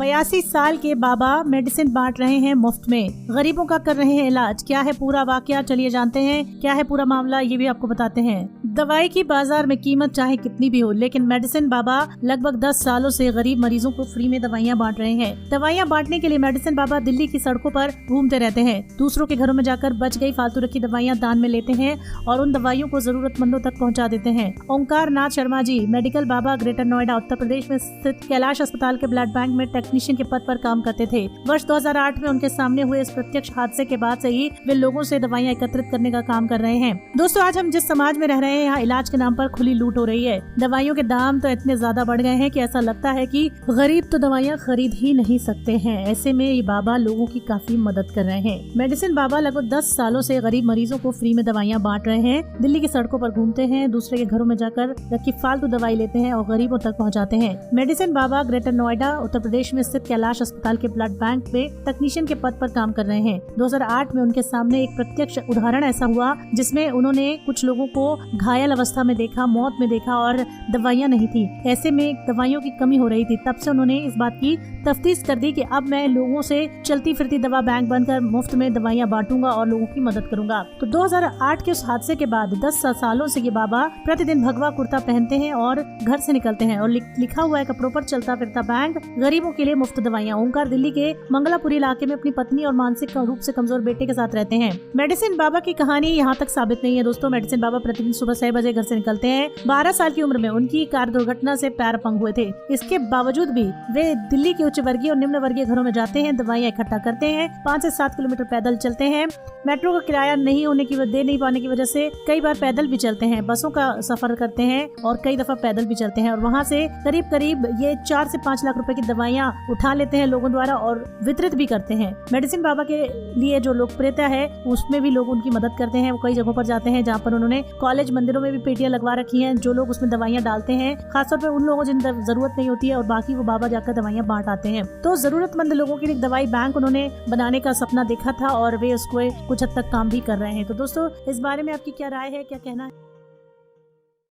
82 साल के बाबा मेडिसिन बांट रहे हैं मुफ्त में, गरीबों का कर रहे हैं इलाज। क्या है पूरा वाकया, चलिए जानते हैं क्या है पूरा मामला, ये भी आपको बताते हैं। दवाई की बाजार में कीमत चाहे कितनी भी हो, लेकिन मेडिसिन बाबा लगभग 10 सालों से गरीब मरीजों को फ्री में दवाइयाँ बांट रहे हैं। दवाइयाँ बांटने के लिए मेडिसिन बाबा दिल्ली की सड़कों पर घूमते रहते हैं। दूसरों के घरों में जाकर बच गई फालतू रखी दवाइयाँ दान में लेते हैं और उन दवाइयों को जरूरतमंदों तक पहुँचा देते हैं। ओंकार नाथ शर्मा जी मेडिकल बाबा ग्रेटर नोएडा उत्तर प्रदेश में स्थित कैलाश अस्पताल के ब्लड बैंक में टेक्नीशियन के पद पर काम करते थे। वर्ष 2008 में उनके सामने हुए इस प्रत्यक्ष हादसे के बाद से ही वे लोगों से दवाइयाँ एकत्रित करने का काम कर रहे हैं। दोस्तों, आज हम जिस समाज में रह रहे हैं, यहाँ इलाज के नाम पर खुली लूट हो रही है। दवाइयों के दाम तो इतने ज्यादा बढ़ गए हैं कि ऐसा लगता है कि गरीब तो दवाइयाँ खरीद ही नहीं सकते हैं। ऐसे में ये बाबा लोगों की काफी मदद कर रहे हैं। मेडिसिन बाबा लगभग 10 सालों से गरीब मरीजों को फ्री में दवाइयाँ बांट रहे हैं। दिल्ली की सड़कों पर घूमते हैं, दूसरे के घरों में जाकर रखी फालतू दवाई लेते हैं और गरीबों तक पहुँचाते हैं। मेडिसिन बाबा ग्रेटर नोएडा उत्तर प्रदेश में स्थित कैलाश अस्पताल के ब्लड बैंक में तकनीशियन के पद पर काम कर रहे हैं। 2008 में उनके सामने एक प्रत्यक्ष उदाहरण ऐसा हुआ जिसमें उन्होंने कुछ लोगों को घायल अवस्था में देखा, मौत में देखा और दवाइयाँ नहीं थी। ऐसे में दवाइयों की कमी हो रही थी। तब से उन्होंने इस बात की तफ्तीश कर दी कि अब मैं लोगों से चलती फिरती दवा बैंक बनकर मुफ्त में दवाइयाँ बांटूंगा और लोगों की मदद करूंगा। तो 2008 के उस हादसे के बाद 10 सालों से ये बाबा प्रतिदिन भगवा कुर्ता पहनते हैं और घर से निकलते हैं और लिखा हुआ है कपड़ों पर चलता फिरता बैंक, गरीबों के लिए मुफ्त दवाइयाँ। ओंकार दिल्ली के मंगलापुरी इलाके में अपनी पत्नी और मानसिक रूप से कमजोर बेटे के साथ रहते हैं। मेडिसिन बाबा की कहानी यहाँ तक साबित नहीं है दोस्तों। मेडिसिन बाबा प्रतिदिन सुबह 6 बजे घर से निकलते हैं। 12 साल की उम्र में उनकी कार दुर्घटना से पैर अपंग हुए थे। इसके बावजूद भी वे दिल्ली के उच्च वर्गीय और निम्न वर्गीय घरों में जाते हैं, दवाइयाँ इकट्ठा करते हैं, 5 से 7 किलोमीटर पैदल चलते हैं। मेट्रो का किराया नहीं होने की दे नहीं पाने की वजह से कई बार पैदल भी चलते हैं, बसों का सफर करते हैं और कई दफा पैदल भी चलते हैं और वहाँ से करीब करीब ये 4 से 5 लाख रुपए की दवाइयाँ उठा लेते हैं लोगों द्वारा और वितरित भी करते हैं। मेडिसिन बाबा के लिए जो लोकप्रियता है उसमें भी लोग उनकी मदद करते हैं। वो कई जगहों पर जाते हैं जहाँ पर उन्होंने कॉलेज मंदिरों में भी पेटियां लगवा रखी हैं। जो लोग उसमें दवाइयाँ डालते हैं, खासतौर पर उन लोगों जिन जरूरत नहीं होती है और बाकी वो बाबा जाकर दवाइयाँ बांट आते हैं। तो जरूरतमंद लोगों के लिए दवाई बैंक उन्होंने बनाने का सपना देखा था और वे उसको कुछ हद तक काम भी कर रहे हैं। तो दोस्तों, इस बारे में आपकी क्या राय है, क्या कहना है?